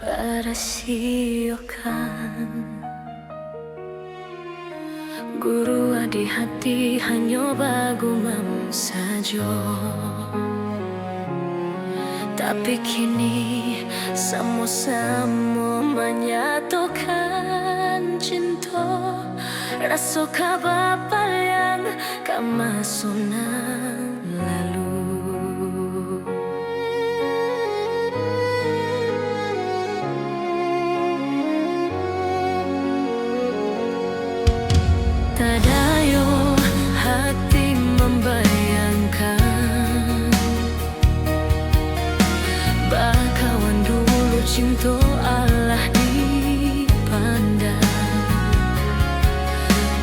barasiokan guru adi hati hanya bagumam saja. Tapi kini sama-sama menyatukan cinta, rasa kabapal yang kemasunan lalu. Tadayo hati membayangkan bakawan dulu cinta Allah dipandang.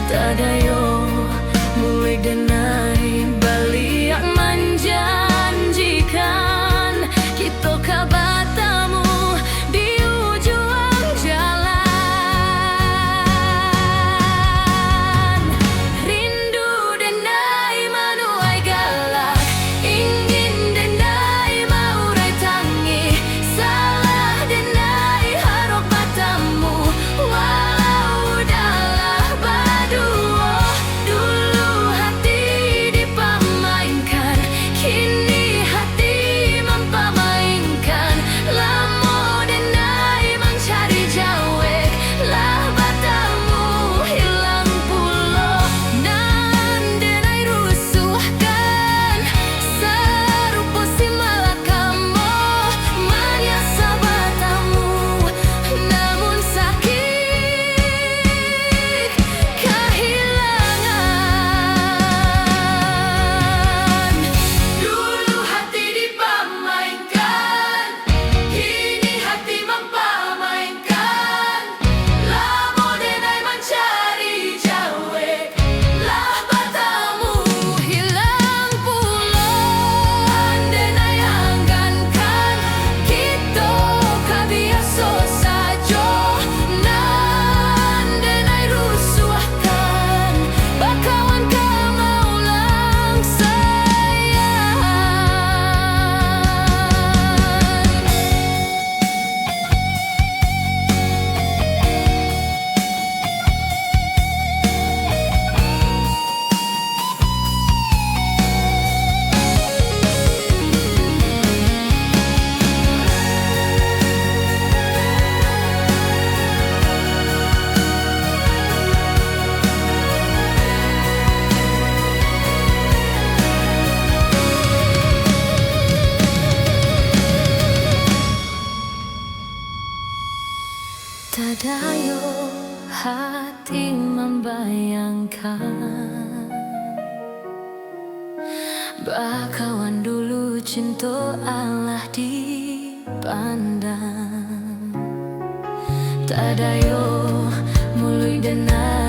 Tadayo mulai denai balik menjanjikan kita kabatamu di ujung jalan. Rindu denai manuai galak, ingin denai maurai tangi, salah denai harap matamu walau dalah badua. Dulu hati dipamainkan, kini hati mempamainkan. Lamo denai mencari jawek, lah batamu hilang pulo. Nan denai rusuhkan, serupa si malakamu menyasa batamu, namun sakit kehilangan. Dulu hati dipamainkan, kini hati mempamainkan. Lamo denai mencari jawek, lah batamu hilang pulo. Denai anggankan, kita kabiasa saja. Nan denai rusuhkan, bakawan kamaulang sayang. Tadayo hati membayangkan bakawan dulu cinta Allah dipandang. Tadayo mulai denai